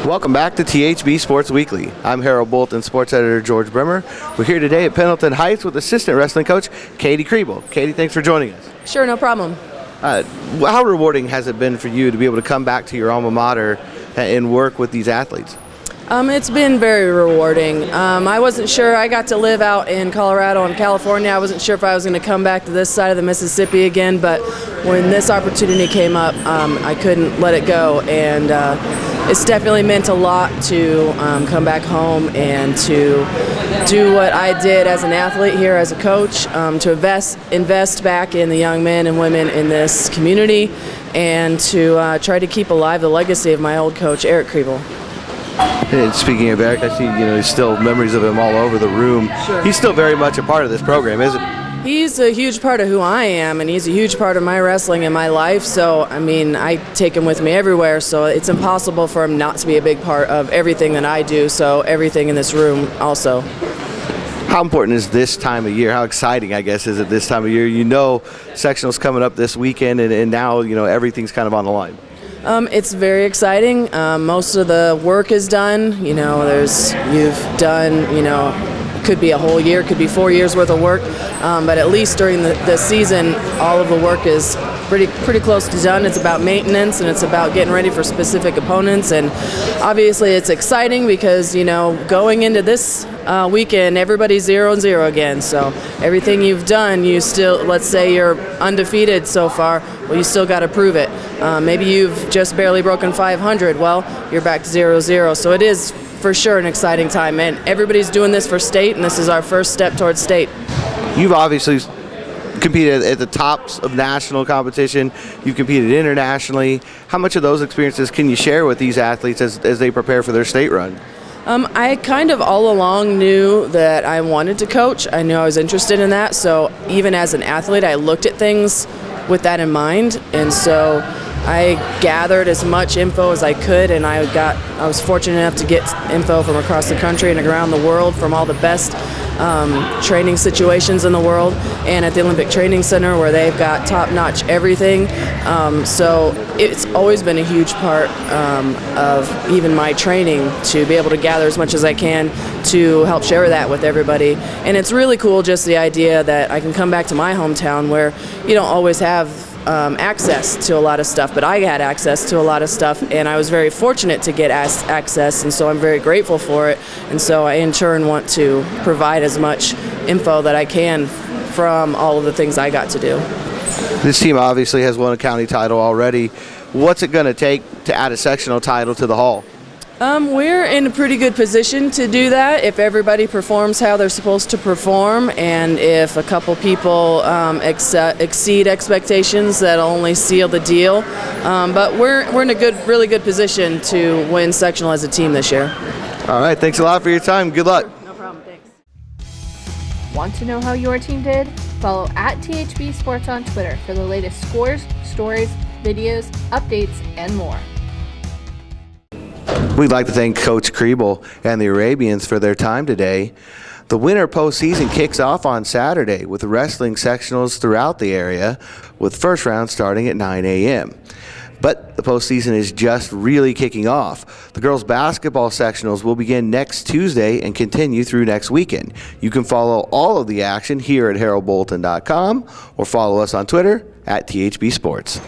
Welcome back to THB Sports Weekly. I'm Harold Bolton, sports editor George Bremer. We're here today at Pendleton Heights with assistant wrestling coach Katie Kriebel. Katie, thanks for joining us. Sure, no problem. How rewarding has it been for you to be able to come back to your alma mater and work with these athletes? It's been very rewarding. I wasn't sure. I got to live out in Colorado and California. I wasn't sure if I was going to come back to this side of the Mississippi again, but when this opportunity came up, I couldn't let it go, and it's definitely meant a lot to come back home and to do what I did as an athlete here as a coach, to invest back in the young men and women in this community, and to try to keep alive the legacy of my old coach, Katie Kriebel. And speaking of Eric, I see there's still memories of him all over the room. Sure. He's still very much a part of this program, isn't he? He's a huge part of who I am, and he's a huge part of my wrestling and my life. So, I take him with me everywhere, so it's impossible for him not to be a big part of everything that I do, so everything in this room also. How important is this time of year? How exciting, I guess, is it this time of year? Sectional's coming up this weekend, and now, everything's kind of on the line. It's very exciting. Most of the work is done. You've done, could be a whole year, could be 4 years worth of work, but at least during the season, all of the work is pretty close to done. It's about maintenance, and it's about getting ready for specific opponents, and obviously it's exciting because, going into this weekend, everybody's 0-0 again, so everything you've done, you still, let's say you're undefeated so far, well, you still got to prove it. Maybe you've just barely broken 500, well, you're back to 0-0, so it is for sure an exciting time, and everybody's doing this for state, and this is our first step towards state. You've obviously competed at the tops of national competition. You've competed internationally. How much of those experiences can you share with these athletes as they prepare for their state run? I kind of all along knew that I wanted to coach. I knew I was interested in that, so even as an athlete, I looked at things with that in mind, and so I gathered as much info as I could, and I was fortunate enough to get info from across the country and around the world from all the best training situations in the world, and at the Olympic Training Center where they've got top-notch everything. So it's always been a huge part of even my training to be able to gather as much as I can to help share that with everybody. And it's really cool, just the idea that I can come back to my hometown where you don't always have access to a lot of stuff, but I had access to a lot of stuff, and I was very fortunate to get access, and so I'm very grateful for it, and so I in turn want to provide as much info that I can from all of the things I got to do. This team obviously has won a county title already. What's it going to take to add a sectional title to the Hall? We're in a pretty good position to do that if everybody performs how they're supposed to perform, and if a couple people exceed expectations, that'll only seal the deal. But we're in a really good position to win sectional as a team this year. All right, thanks a lot for your time. Good luck. No problem, thanks. Want to know how your team did? Follow at THB Sports on Twitter for the latest scores, stories, videos, updates, and more. We'd like to thank Coach Kriebel and the Arabians for their time today. The winter postseason kicks off on Saturday with wrestling sectionals throughout the area, with first round starting at 9 a.m. But the postseason is just really kicking off. The girls' basketball sectionals will begin next Tuesday and continue through next weekend. You can follow all of the action here at HaroldBolton.com or follow us on Twitter at THB Sports.